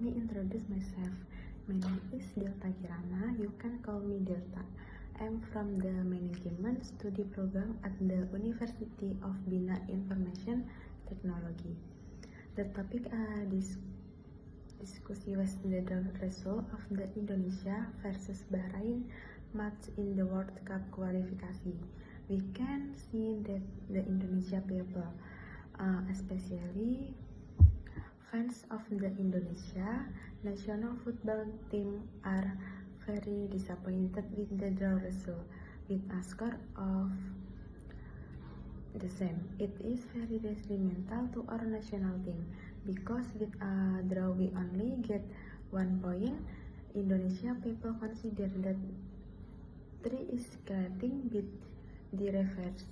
me introduce myself. My name is Delta Kirana. You can call me Delta. I'm from the Management Study Program at the University of Bina Information Technology. The topic discussion was the result of the Indonesia versus Bahrain match in the World Cup qualification. We can see that the Indonesia people, especially fans of the Indonesia national football team, are very disappointed with the draw result with a score of the same. It is very detrimental to our national team because with a draw we only get 1 point. Indonesia people consider that 3 is skating with the reverse.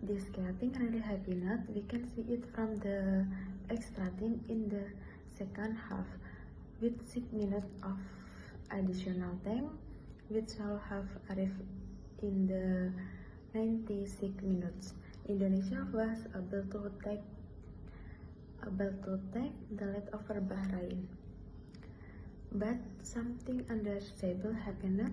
This skating really happy not. We can see it from the extra time in the second half with 6 minutes of additional time, which shall have arrived in the 96 minutes. Indonesia was able to take the lead over Bahrain. But something understandable happened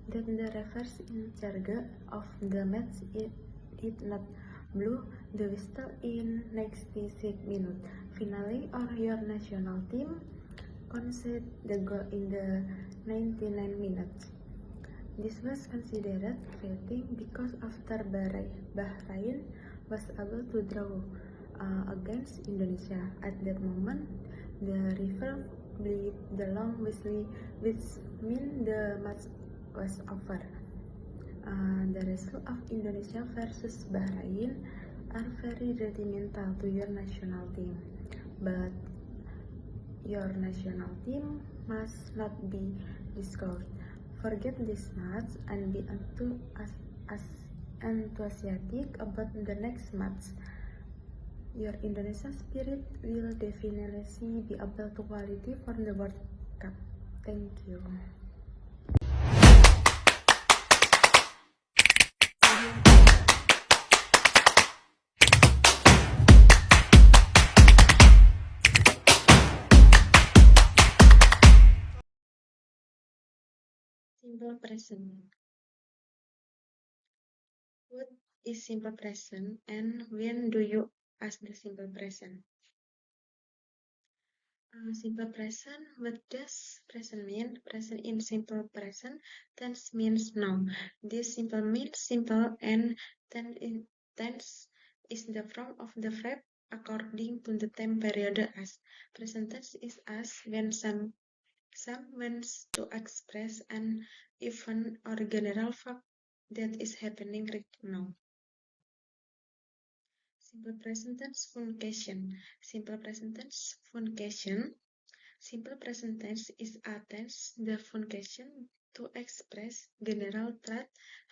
that the referee in charge of the match did not blow the whistle in 96 minutes. Finally, your national team conceded the goal in the 99 minutes. This was considered cheating because after Bahrain was able to draw against Indonesia. At that moment, the referee blew the long whistle, which meant the match was over. The result of Indonesia versus Bahrain are very detrimental to your national team, but your national team must not be discouraged. Forget this match and be enthusiastic about the next match. Your Indonesia spirit will definitely be able to qualify for the World Cup. Thank you. Simple present. What is simple present and when do you ask the simple present? Simple present, what does present mean? Present in simple present tense means now. This simple means simple and tense is the form of the verb according to the time period as. Present tense is asked when some means to express an event or general fact that is happening right now. Simple present tense function. Simple present tense function. Simple present tense is a tense the function to express general trait,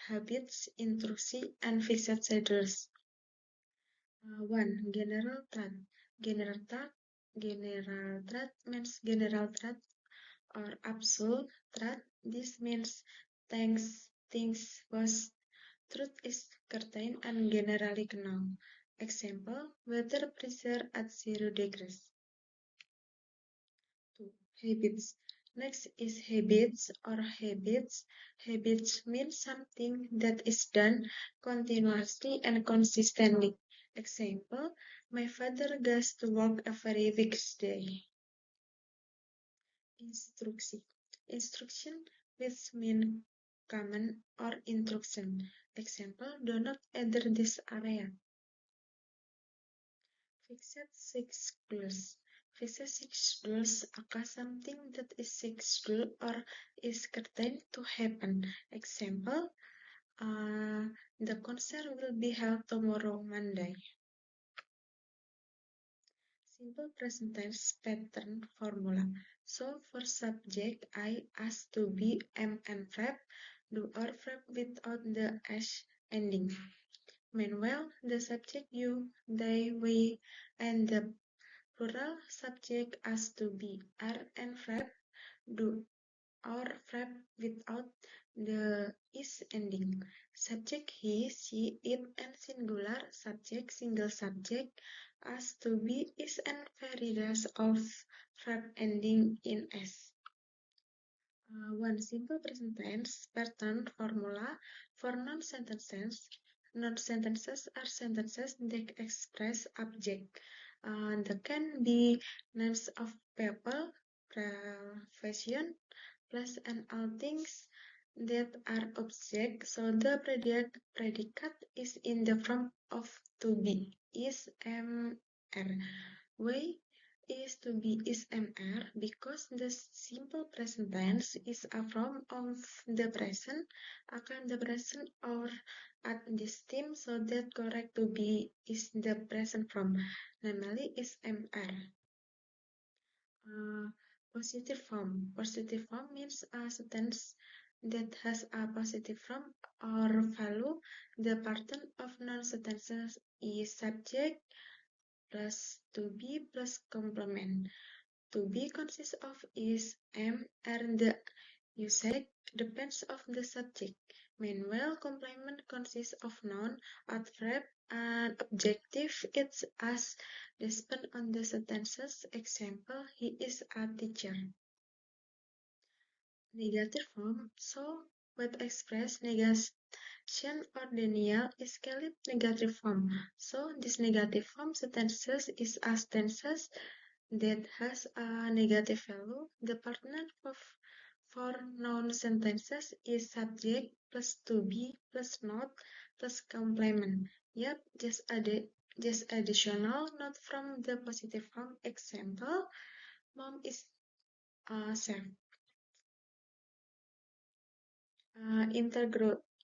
habits, instruction, and fixed schedules. 1. General trait. General trait means general trait or absolute trait. This means things was truth is certain and generally known. Example, weather pressure at 0 degrees. 2. Habits. Next is habits or habits. Habits means something that is done continuously and consistently. Example, my father goes to work every weekday. Instruction. Instruction which mean command or instruction. Example, do not enter this area. Fixed six rules. Fixed six rules are something that is scheduled or is certain to happen. Example, the concert will be held tomorrow, Monday. Simple present tense pattern formula. So for subject, I ask to be am and verb, do or verb without the s ending. Meanwhile, the subject you, they, we, and the plural subject as to be are and verb do or verb without the is ending. Subject he, she, it, and singular subject, single subject as to be is and varieties of verb ending in s. One simple present tense pattern formula for non-sentences. Non-sentences are sentences that express object. That can be names of people, profession, place, and all things that are object. So the predicate is in the form of to be, is, am, are. Why is to be is mr? Because the simple present tense is a form of the present, akan the present or at this time, so that correct to be is the present form, namely is mr. Positive form. Positive form means a sentence that has a positive form or value. The pattern of non-sentences is subject plus to be plus complement. To be consists of is, am, and the usage depends of the subject. Meanwhile, complement consists of noun, adverb, and objective. It's as depend on the sentences. Example, he is a teacher. Negative form. So, what express negation or denial is called negative form. So, this negative form sentences is as tenses that has a negative value. The partner for noun sentences is subject plus to be plus not plus complement. Yep, just additional note from the positive form. Example, mom is a chef.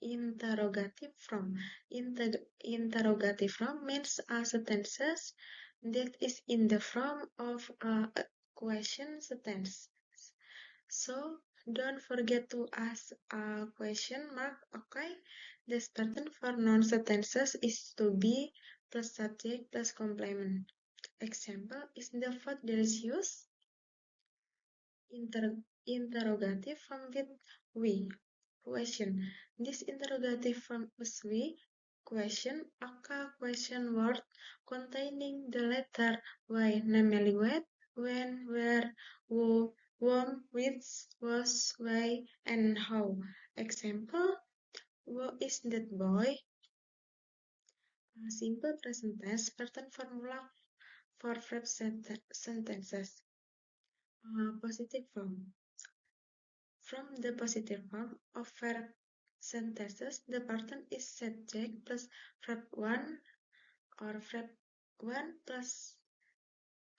Interrogative form. Interrogative form means a sentences that is in the form of a question sentence. So don't forget to ask a question mark. Okay, the pattern for non-sentences is to be plus subject plus complement. Example, is the food delicious? Interrogative form with we. Question. This interrogative form is we. Question. A question word containing the letter Y, namely what, when, where, who, whom, which, was, why, and how. Example. Who is that boy? A simple present tense pattern formula for verb sentences. Positive form. From the positive form of verb sentences, the pattern is subject plus verb 1 or verb 1 plus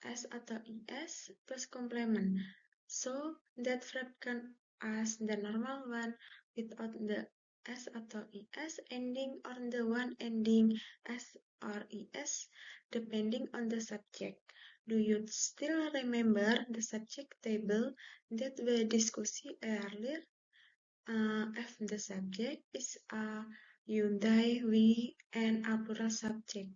s atau es plus complement. So that verb can as the normal one without the s atau es ending or the one ending s or es depending on the subject. Do you still remember the subject table that we discussed earlier? If the subject is a you, they, we, and a plural subject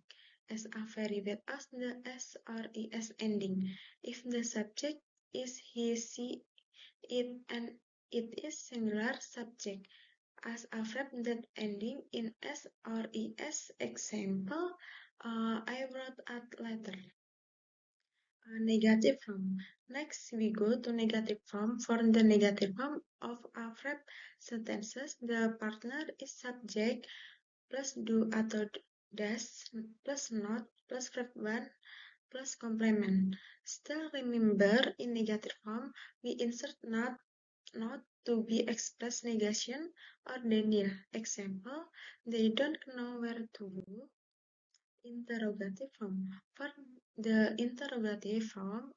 as a variable as the s or es ending. If the subject is he, she, it, and it is singular subject as a verb that ending in s or es. Example, I wrote a letter. Negative form. Next, we go to negative form. For the negative form of a verb sentences, the partner is subject plus do atau does plus not plus verb one plus complement. Still remember in negative form, we insert not to be express negation or denial. Example, they don't know where to go. Interrogative form. For the interrogative form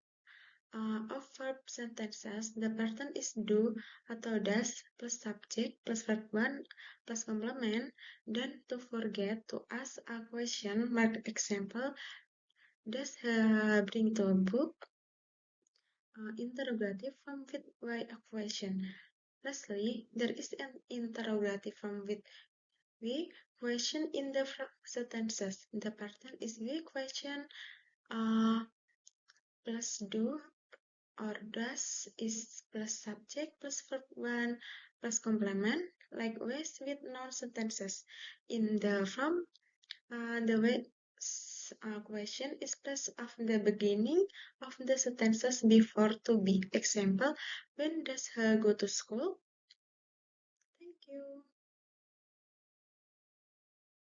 of verb sentences, the pattern is do atau does plus subject plus verb one plus complement. Don't to forget to ask a question mark. Example, does bring to a book? Interrogative form with why a question. Lastly, there is an interrogative form with we question in the sentences. The pattern is we question plus do or does is plus subject plus verb 1 plus complement, likewise with noun sentences. In the form, the way question is plus of the beginning of the sentences before to be. Example, when does he go to school?